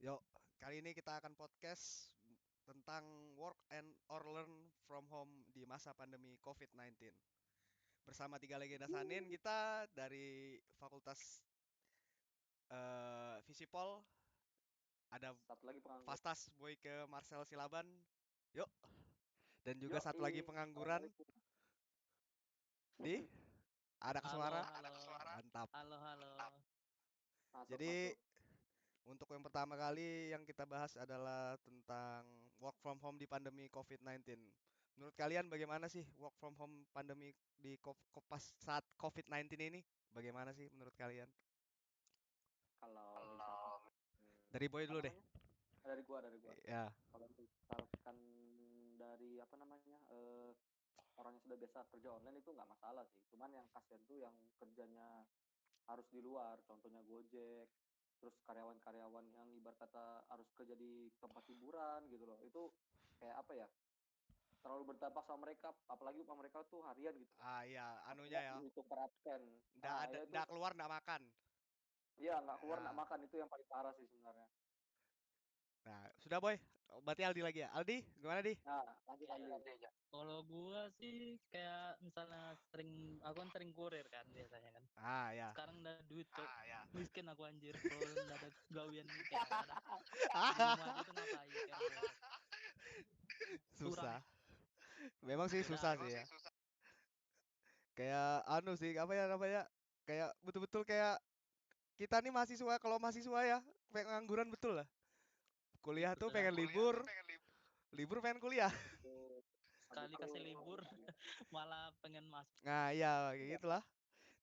Yuk, kali ini kita akan podcast tentang work and or learn from home di masa pandemi COVID-19. Bersama tiga legenda Sanin, kita dari Fakultas Visipol, ada Satu lagi penganggur. Fastas Boyke Marcel Silaban. Yuk, dan juga Yo, satu lagi pengangguran assalamualaikum. di ada Halo, kesuara. halo, Mantap. halo, halo. Masuk, Jadi masuk. untuk yang pertama kali yang kita bahas adalah tentang work from home di pandemi COVID-19. Menurut kalian bagaimana sih work from home pandemi di pas saat COVID-19 ini? Bagaimana sih menurut kalian? Kalau misalkan Dari Boy apa dulu deh. namanya? Dari gua. Ya. Kalau misalkan dari apa namanya? Orang yang sudah biasa kerja online itu nggak masalah sih. Cuman yang kasihan tuh yang kerjanya harus di luar, contohnya Gojek, terus karyawan-karyawan yang ibarat kata harus kerja di tempat hiburan gitu loh. Itu kayak apa ya? Terlalu berdampak sama mereka, apalagi upah mereka tuh harian gitu loh. Ah iya, anunya Apalagi ya. dihitung per absen. Nggak ada, Ya itu nggak keluar, nggak makan. iya nggak keluar nggak Ah. makan itu yang paling parah sih sebenarnya. Nah, sudah Boy. Berarti Aldi lagi ya. Aldi, gimana di? Nah, lanjut lanjut. Kalau gua sih kayak misalnya aku kan sering kurir kan biasanya kan. Ah ya. Sekarang udah duit cok. Miskin aku anjir kalau nggak ada gawian kayak ada di rumah aja tuh ngapain kayak orang lewat. Suram. Susah. Memang sih susah Beda. sih ya. Kayak anu sih, apa ya namanya? Kayak betul-betul kayak kita nih mahasiswa, kalau mahasiswa ya pengangguran betul lah. Kuliah tuh Betul. pengen libur, libur pengen kuliah. Tuh, habis Sekali itu kasih libur malah pengen masuk. Nah iya kayak iya, gitulah.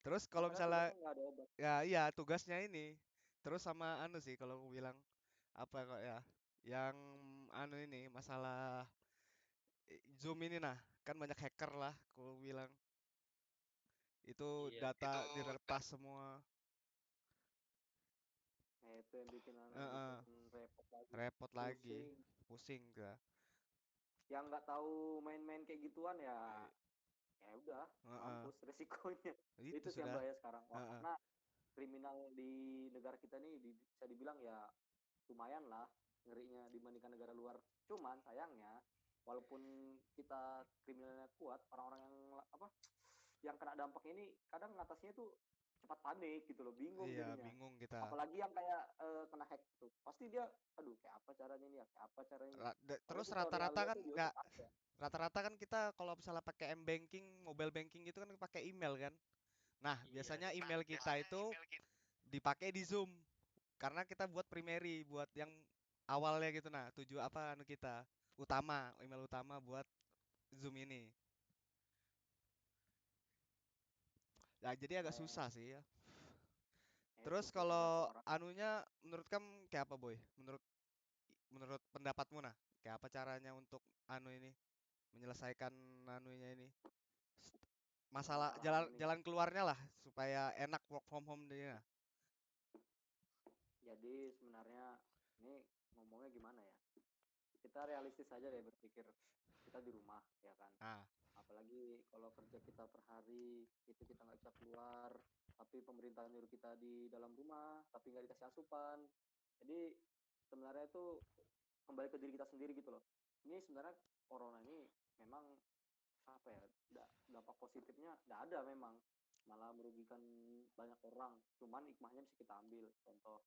Terus kalau makanya misalnya kuliahnya nggak ada obat. ya iya tugasnya ini. Terus sama anu sih kalau aku bilang apa kok ya? Yang anu ini masalah Zoom ini nah, kan banyak hacker lah aku bilang. Itu Iya. data diretas semua. Nah, itu yang bikin Heeh, repot lagi, repot lagi. pusing. Pusing ke. Yang nggak tahu main-main kayak gituan ya, ya udah Heeh. mampus resikonya. Itu Itu sih yang sudah. bahaya sekarang. Wah, Heeh. karena kriminal di negara kita nih bisa dibilang ya lumayan lah ngerinya dibandingkan negara luar. Cuman sayangnya walaupun kita kriminalnya kuat, orang-orang yang apa yang kena dampak ini kadang ngatasnya tuh cepat panik gitu loh, bingung Iya, jadinya. bingung kita. Apalagi yang kayak kena hack tuh, pasti dia, aduh kayak apa caranya ini ya, kayak apa caranya ini. Padahal Terus rata-rata tutorialnya kan tuh di nggak YouTube ada. rata-rata kan kita kalau misalnya pakai m-banking, mobile banking itu kan pakai email kan. Nah, Iya. biasanya email kita itu dipakai di Zoom karena kita buat primary, buat yang awalnya gitu nah, tujuh apa anu kita utama, email utama buat Zoom ini. Nah, jadi agak Nah, susah sih ya. itu Terus sih tergantung kalau orang. anunya menurut kamu kayak apa, Boy? Menurut menurut pendapatmu nah, kayak apa caranya untuk anu ini menyelesaikan anunya ini? Masalah Permasalahan jalan ini. jalan keluarnya lah supaya enak work from home dia. Jadi sebenarnya ini ngomongnya gimana ya? Kita realistis aja deh berpikir kita di rumah ya kan. Ah, Apalagi kalau kerja kita per hari itu kita nggak bisa keluar, tapi pemerintah nyuruh kita di dalam rumah, tapi nggak dikasih asupan. Jadi sebenarnya itu kembali ke diri kita sendiri gitu loh. Ini sebenarnya corona ini memang apa ya, dampak positifnya nggak ada memang, malah merugikan banyak orang. Cuman hikmahnya bisa kita ambil. Contoh,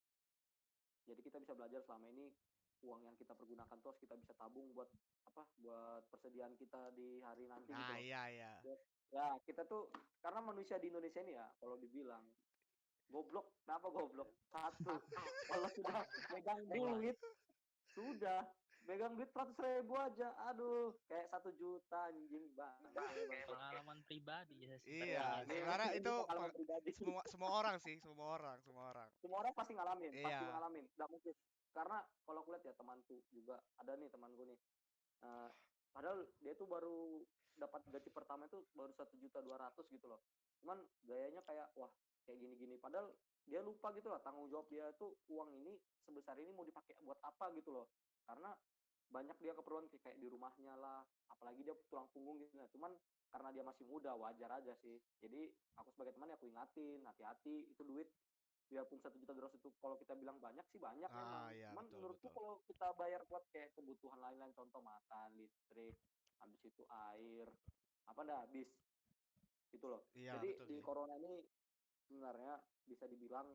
jadi kita bisa belajar selama ini uang yang kita pergunakan tuh harus kita bisa tabung buat apa, buat persediaan kita di hari nanti gitu nah loh. iya iya. Ya kita tuh karena manusia di Indonesia ini ya kalau dibilang goblok, kenapa goblok? Satu, kalau sudah megang duit, sudah megang duit 100.000 aja, aduh kayak 1 juta anjing bang. Pengalaman pribadi ya Iya, sepertinya itu. sebenarnya Ini itu pengalaman pribadi. semua semua orang sih, semua orang, semua orang. Semua orang pasti ngalamin, pasti Iya. ngalamin, nggak mungkin. Karena kalau aku lihat ya temanku juga ada nih, temanku nih. Eh, Padahal dia tuh baru dapat gaji pertama itu baru 1.200.000 gitu loh. Cuman gayanya kayak wah kayak gini-gini. Padahal dia lupa gitu lah tanggung jawab dia tuh uang ini sebesar ini mau dipakai buat apa gitu loh. Karena banyak dia keperluan kayak di rumahnya lah. Apalagi dia tulang punggung gitu. Nah, cuman karena dia masih muda wajar aja sih. Jadi aku sebagai teman ya aku ingatin hati-hati itu duit biarpun 1 juta 200 itu kalau kita bilang banyak sih banyak emang. Iya, Cuman betul, menurutku betul. kalau kita bayar buat kayak kebutuhan lain-lain, contoh makan, listrik, habis itu air, apa dah habis gitu loh. Iya, Jadi betul di sih. corona ini sebenarnya bisa dibilang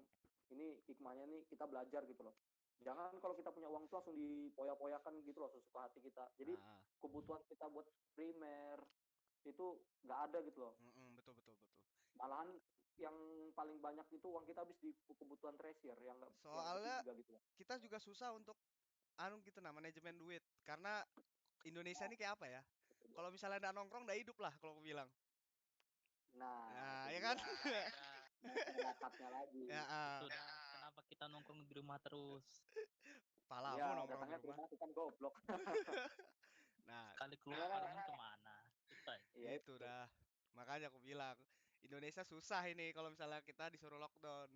ini hikmahnya nih kita belajar gitu loh. Jangan kalau kita punya uang tuh langsung dipoya-poyakan gitu loh sesuka hati kita. Jadi Ah, kebutuhan kita buat primer itu nggak ada gitu loh. betul, betul, betul. Malahan yang paling banyak itu uang kita habis di kebutuhan tersier yang Soalnya ketiga gitu loh. kita juga susah untuk gitu nah manajemen duit karena Indonesia ini kayak apa ya? Kalau misalnya nggak nongkrong nggak hidup lah kalau aku bilang. Nah, Nah, itu ya kan? dia Ada masyarakatnya lagi. Ya, itu dah kenapa kita nongkrong di rumah terus. palamu Iya, nongkrong di datangnya ke rumah. rumah kan goblok. Nah, Sekali keluar Gimana? palingan kemana. Itu aja. Iya itu itu. dah. Makanya aku bilang Indonesia susah ini kalau misalnya kita disuruh lockdown.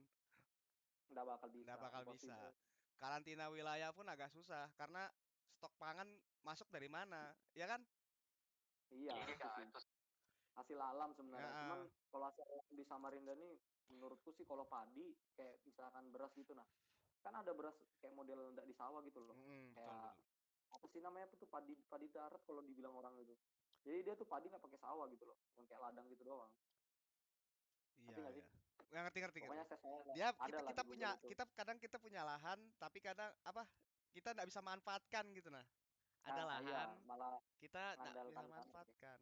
Nggak bakal Nggak bisa, bakal bisa. impossible. Karantina wilayah pun agak susah karena stok pangan masuk dari mana, ya kan? Iya, itu sih. Hasil alam Ya, sebenarnya. Cuman kalau hasil alam di Samarinda nih, menurutku sih kalau padi, kayak misalkan beras gitu, nah. Kan ada beras kayak model nggak di sawah gitu loh. betul, Kayak, betul. apa sih namanya tuh padi padi darat kalau dibilang orang itu. Jadi dia tuh padi nggak pakai sawah gitu loh. Yang kayak ladang gitu doang. Ngerti Iya, nggak sih? iya. Nggak ngerti, ngerti, ngerti. Pokoknya saya Dia ada kita lah kita di punya Google itu. kita kadang kita punya lahan tapi kadang apa kita nggak bisa manfaatkan gitu nah. Ada Nah, iya, lahan malah kita nggak bisa mengandalkan sana sih. manfaatkan.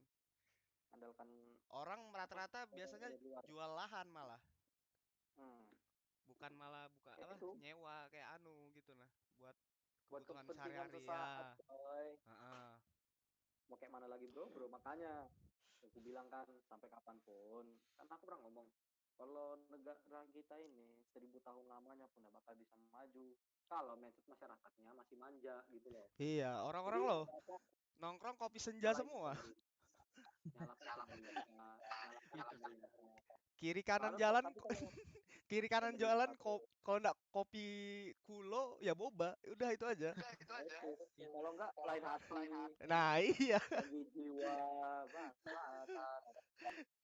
Mengandalkan Orang apa? rata-rata biasanya Dari luar. jual lahan malah, Hmm. bukan malah buka Kayak apa itu nyewa kayak gitu nah buat buat kebutuhan kepentingan sehari-hari sesaat, ya. coy. Heeh. Mau kayak mana lagi bro, bro? Makanya aku bilang kan sampai kapanpun, kan aku pernah ngomong kalau negara kita ini 1.000 tahun lamanya pun nggak bakal bisa maju kalau mindset masyarakatnya masih manja gitu loh. Iya, Jadi orang-orang loh apa, nongkrong kopi senja nyalain semua. pemerintah, nyalakan pemerintah, nyalakan Itu sih. pemerintah. Kiri kanan Padahal jalan tapi kalau kiri kanan pemerintah jalan tuh, kalau nggak kopi kulo ya boba. Udah itu aja. nah itu Itu. kalau nggak lain hati, Nah, iya. lagi jiwa, bangsat.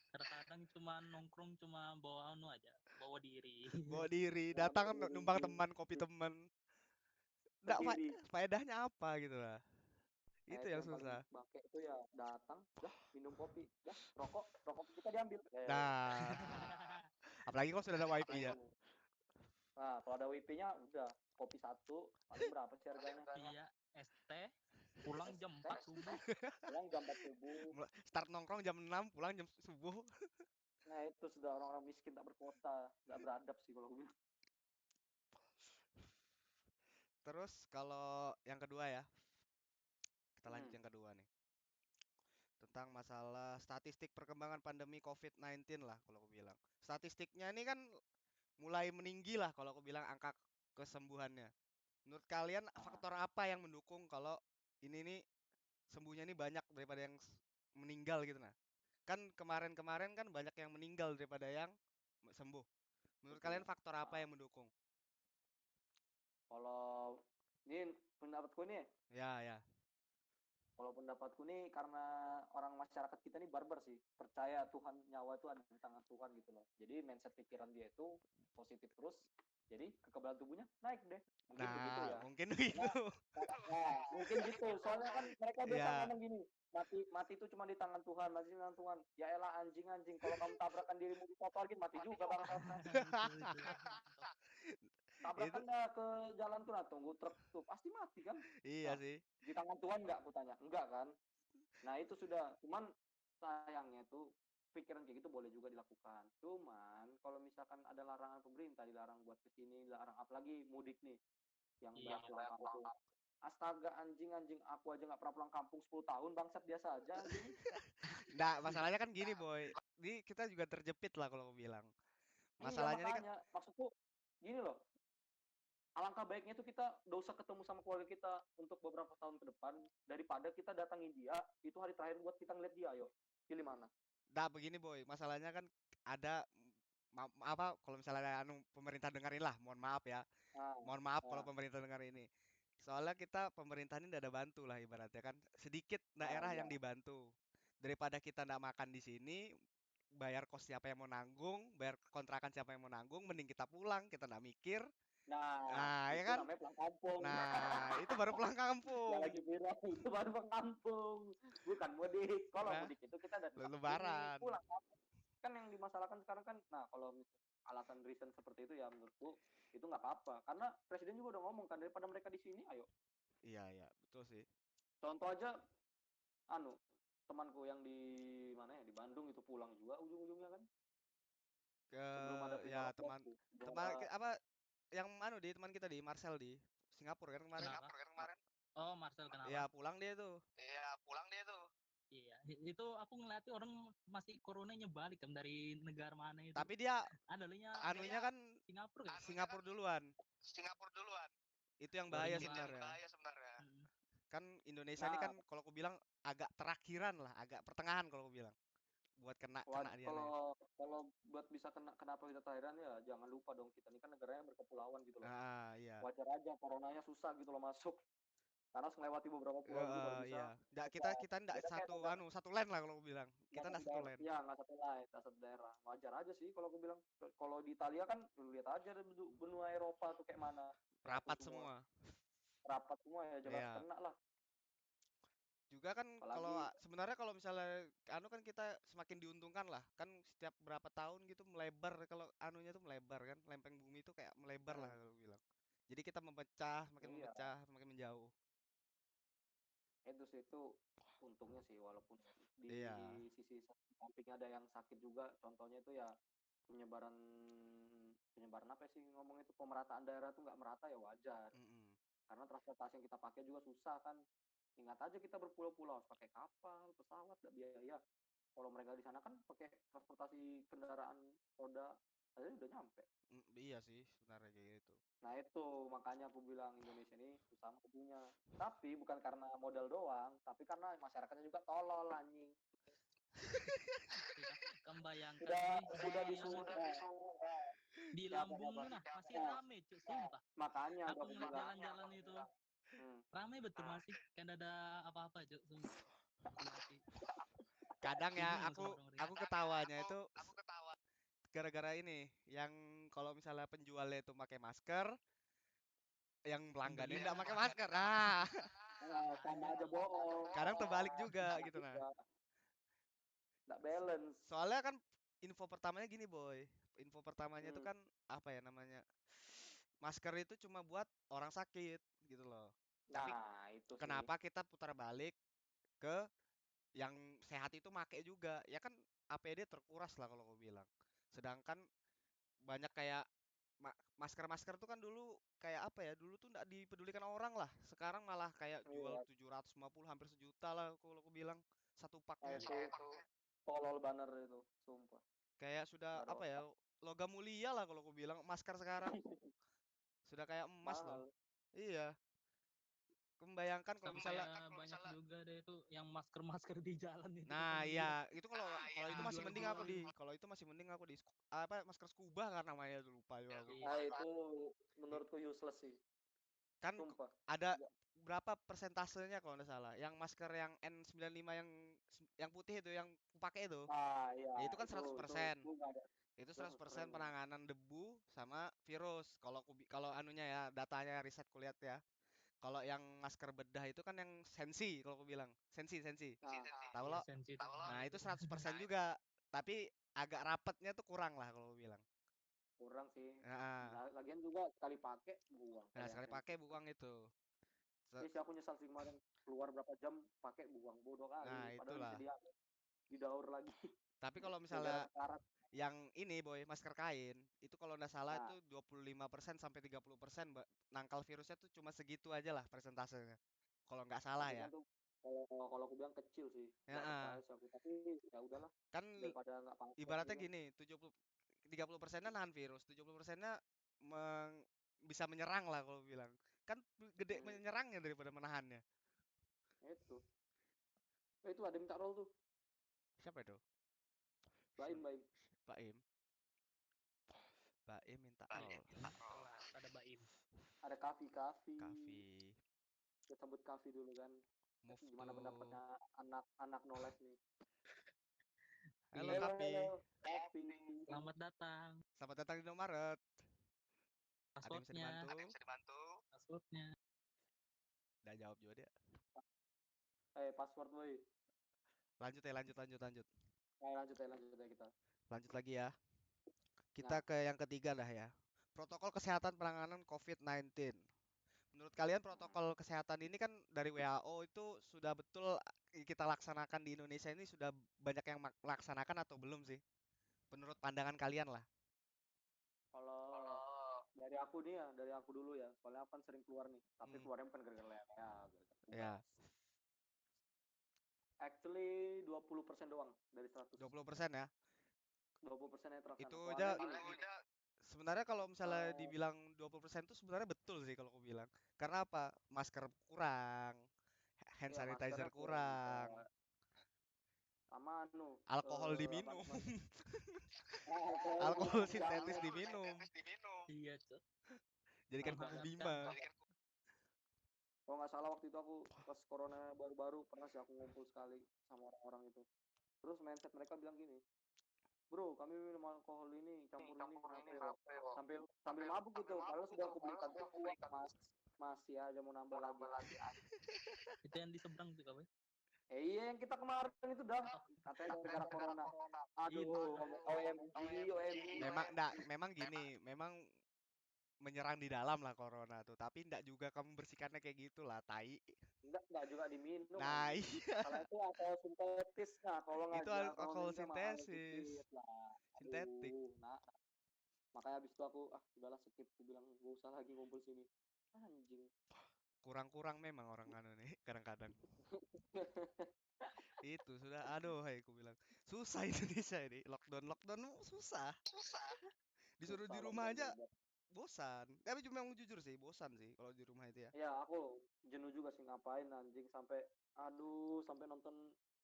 Terkadang cuma nongkrong cuma bawa anu aja, bawa diri. Bawa diri, Nah, datang berdiri numpang teman, kopi teman. Nggak berdiri. faedahnya apa gitu lah. Nah Itu itu yang yang paling susah. bangke itu ya datang, dah minum kopi, dah rokok, rokok kita diambil. Nah, apalagi kalau sudah ada wifi Apalagi ya. kamu. Nah kalau ada WP-nya udah kopi satu paling berapa sih harganya? Iya, ST pulang Es jam teh 4 subuh. pulang jam 4 subuh. Start nongkrong jam 6, pulang jam subuh. Nah itu sudah orang-orang miskin tak berkota, nggak beradab sih kalau aku bilang. Terus kalau yang kedua ya, kita lanjut Hmm. yang kedua nih. Tentang masalah statistik perkembangan pandemi COVID-19 lah kalau aku bilang. Statistiknya ini kan mulai meninggi lah kalau aku bilang angka kesembuhannya. Menurut kalian Ah, faktor apa yang mendukung kalau ini nih sembuhnya ini banyak daripada yang meninggal gitu nah? Kan kemarin-kemarin kan banyak yang meninggal daripada yang sembuh. Menurut betul. kalian faktor apa Ah, yang mendukung? kalau ini pendapatku nih, Ya, ya. kalau pendapatku nih karena orang masyarakat kita nih barbar sih, percaya Tuhan nyawa itu ada di tangan Tuhan gitu loh. Jadi mindset pikiran dia itu positif terus, jadi kekebalan tubuhnya naik deh. Mungkin begitu Nah, ya. mungkin Karena begitu. nah, mungkin gitu. Soalnya kan mereka biasa Ya, ngomong gini, mati mati itu cuma di tangan Tuhan, mati di tangan Tuhan. Ya elah anjing anjing, kalau kamu tabrakan dirimu di trotoar gitu mati juga bangsat. Itu. itu Tabrakan dah ke jalan tuh, nah tunggu truk tuh pasti mati kan. iya Nah, sih. di tangan Tuhan nggak aku tanya, enggak kan. Nah itu sudah, cuman sayangnya tuh pikiran kayak gitu boleh juga dilakukan. Cuman kalau misalkan ada larangan pemerintah, dilarang buat kesini, dilarang apalagi mudik nih, yang Iya. banyak pulang kampung. Astaga anjing anjing, aku aja nggak pernah pulang kampung 10 tahun, bangsat biasa aja anjing. Nggak, masalahnya kan gini, Boy. Ini kita juga terjepit lah kalau aku bilang. Iya Masalahnya ini kan makanya, maksudku gini loh, alangkah baiknya tuh kita gak usah ketemu sama keluarga kita untuk beberapa tahun ke depan daripada kita datangin dia itu hari terakhir buat kita ngeliat dia. Ayo pilih mana? nggak begini, Boy. Masalahnya kan ada apa kalau misalnya anu pemerintah dengerin lah, mohon maaf ya. Nah, Mohon maaf kalau nah, pemerintah dengar ini. Soalnya kita pemerintah ini tidak ada bantu lah ibaratnya kan. Sedikit nah daerah iya yang dibantu. Daripada kita nggak makan di sini, bayar kos siapa yang mau nanggung, bayar kontrakan siapa yang mau nanggung, mending kita pulang, kita nggak mikir. Nah, Ya itu kan? namanya pulang kampung. Nah, itu baru pulang Yang kampung. lagi viral itu baru pulang kampung, bukan mudik. Kalau Nah, mudik itu kita dari ini lebaran. pulang kampung. Kan yang dimasalahkan sekarang kan, nah kalau alasan reason seperti itu ya menurutku itu nggak apa-apa. Karena presiden juga udah ngomong kan, daripada mereka di sini, ayo. Iya, betul sih. Contoh aja, temanku yang di mana ya, di Bandung itu pulang juga ujung-ujungnya kan, sebelum ada Ya berita teman lockdown tuh. teman apa yang di teman kita di Marcel di Singapura kan kemarin. Kenapa? Oh, Marcel Ya kenapa? pulang dia tuh. Iya, itu aku ngeliat orang masih coronanya balik kan dari negara mana itu. Tapi dia Anunya kan Singapura kan? Singapura duluan. Itu yang bahaya 2005. sebenarnya. Kan Indonesia ini Nah, kan kalau aku bilang agak terakhiran lah, agak pertengahan kalau aku bilang. Buat kena dia nih. kalau buat bisa kenapa kita Thailand ya jangan lupa dong, kita ini kan negaranya berkepulauan gitu loh. Iya. Wajar aja coronanya susah gitu loh masuk. Karena harus melewati beberapa pulau dulu baru bisa. Iya. kita enggak Beda kayak satu line lah kalau aku bilang. Kita enggak satu line. Iya, nggak satu line, nggak satu daerah. Wajar aja sih kalau aku bilang. Kalau di Italia kan, lu lihat aja benua Eropa tuh kayak mana. Rapat Satu semua. Rapat semua ya, jelas Iya. kena lah. Juga kan kalau Apalagi, sebenarnya kalau misalnya kan kita semakin diuntungkan lah. Kan setiap berapa tahun gitu melebar, kalau anunya tuh melebar kan. Lempeng bumi itu kayak melebar lah kalau aku bilang. Jadi kita semakin iya, memecah, semakin menjauh. itu sih itu untungnya sih, walaupun di Iya. sisi sampingnya ada yang sakit juga. Contohnya itu ya penyebaran penyebaran apa sih ngomong itu, pemerataan daerah tuh nggak merata ya wajar. Karena transportasi yang kita pakai juga susah kan. Ingat aja kita berpulau-pulau harus pakai kapal, pesawat, nggak biaya. Kalau mereka di sana kan pakai transportasi kendaraan roda aja udah nyampe. Iya sih sebenarnya kayak gitu. Nah itu makanya aku bilang Indonesia ini susah majunya. Tapi bukan karena modal doang, tapi karena masyarakatnya juga tolol anjing. Kamu bayangkan Udah di disuruh di Lambung nah masih rame cuy, sumpah. Makanya Aku ngeliat jalan-jalan itu rame betul, masih kan ada apa-apa cuy, sumpah. Kadang ya Bingung aku ketawanya itu gara-gara ini yang kalau misalnya penjualnya itu pakai masker, yang pelanggannya Pembelinya enggak pakai masker. Nah, sama aja bohong. kadang terbalik juga gitu nah. Nggak balance. Soalnya kan info pertamanya gini boy, info pertamanya itu kan apa ya namanya, masker itu cuma buat orang sakit gitu loh. Tapi Nah itu sih. kenapa kita putar balik ke yang sehat itu make juga? Ya kan APD terkuras lah kalau aku bilang. Sedangkan banyak kayak masker-masker tuh kan dulu kayak apa ya? Dulu tuh nggak dipedulikan orang lah. Sekarang malah kayak jual 750 hampir sejuta lah kalau aku bilang satu paknya. Itu tolol banner itu, sumpah. Kayak sudah apa ya? Logam mulia lah kalau aku bilang masker sekarang. Sudah kayak emas loh. Iya. Membayangkan kalau misalnya banyak juga deh itu yang masker-masker di jalan itu. nah iya itu kalau itu masih mending aku kalau itu masih mending aku di apa masker scuba kan namanya lupa juga aku. Nah itu menurutku useless sih. Kan sumpah. ada berapa persentasenya kalau nggak salah yang masker yang N95 yang putih itu yang aku pakai itu. Iya, Ya itu kan 100%. Itu 100% 100% penanganan debu sama virus. Kalau anunya ya datanya riset kulihat ya. Kalau yang masker bedah itu kan yang sensi kalau aku bilang. Sensi. Tahu lo? Nah, itu 100% juga. Tapi agak rapetnya tuh kurang lah kalau aku bilang. Kurang sih. Nah, Lagian juga sekali pakai buang. nah sekali pakai buang itu. Sih aku nyesal sih kemarin keluar berapa jam pakai buang, bodoh kali. Nah, Padahal itulah. bisa didaur lagi. Tapi kalau misalnya yang ini boy masker kain itu kalau nggak salah itu 25% sampai 30% nangkal virusnya tuh cuma segitu aja lah persentasenya. Kalau nggak salah ya. Kan tuh, kalau aku bilang kecil sih. Tapi ya udahlah. Kan Daripada nggak ibaratnya gini, 30%-nya nahan virus, 70%-nya bisa menyerang lah kalau bilang. Kan gede menyerangnya daripada menahannya. Itu. Itu ada minta roll tuh. Siapa itu? Baim. Baim minta roll. Ada Baim. Ada Kavi. Kita sebut Kavi dulu kan. Move gimana pendapatnya anak Noles nih? Halo, Halo Kapi. Kapi. selamat datang. Selamat datang di Indomaret. Ada yang bisa Passwordnya, dibantu? passwordnya. Udah jawab juga dia. Password boy. Lanjut ya, lanjut. Lanjut ya kita. Lanjut lagi ya. Kita ke yang ketiga dah ya. Protokol kesehatan penanganan COVID-19. Menurut kalian protokol kesehatan ini kan dari WHO itu sudah betul kita laksanakan di Indonesia ini sudah banyak yang melaksanakan atau belum sih? Menurut pandangan kalian lah. Kalau dari aku nih ya, dari aku dulu ya. Soalnya aku kan sering keluar nih. Tapi keluarnya bukan gara-gara ya. Ya, Actually 20% doang dari 100. 20% ya. 20% yang terlaksana. Itu Soalnya aja gini, sebenarnya kalau misalnya dibilang 20% itu sebenarnya betul sih kalau aku bilang. Karena apa? Masker kurang, hand ya, sanitizer maskernya kurang juga. kurang, Sama alkohol apa diminum, namanya? alkohol Jangan. sintetis diminum, Iya, Cok. jadikan kuku Menghangatkan. bima. Kalau nggak salah waktu itu aku pas corona baru-baru pernah sih aku ngumpul sekali sama orang-orang itu. Terus mindset mereka bilang gini, bro kami minum alkohol ini campur ini kenapa ya? Sambil mabuk gitu. Padahal sudah aku belikan tuh uang masih aja mau nambah lagi. Itu yang di seberang tuh, Kak. Iya yang kita kemarin itu dah katanya gara-gara corona. Aduh, OMG. Memang gini, memang menyerang di dalam lah corona tuh, tapi enggak juga kamu bersihkannya kayak gitulah, tai. Enggak juga diminum Nah, anjing. iya. Kalau itu alkohol sintetis nah, tolong Itu aja alkohol minumnya mahal sintesis, dikit lah. sintetik. Nah, makanya abis itu aku udahlah skip, aku bilang gak usah lagi ngumpul sini. Anjing. Kurang-kurang memang orang anu nih kadang-kadang. Itu sudah aduh, hai aku bilang. Susah Indonesia ini, lockdown susah. Disuruh di Susah rumah lockdown aja bebas. bosan. Tapi cuma yang jujur sih, bosan sih kalau di rumah itu ya. Ya aku jenuh juga sih ngapain anjing sampai sampai nonton,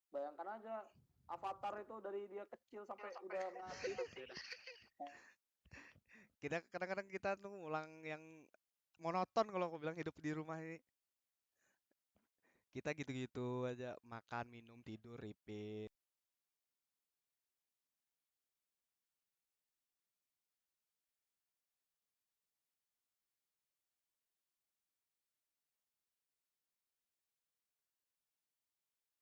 bayangkan aja Avatar itu dari dia kecil sampai udah mati. Kita kadang-kadang kita tuh ngulang yang monoton kalau aku bilang hidup di rumah ini. Kita gitu-gitu aja, makan, minum, tidur, repeat.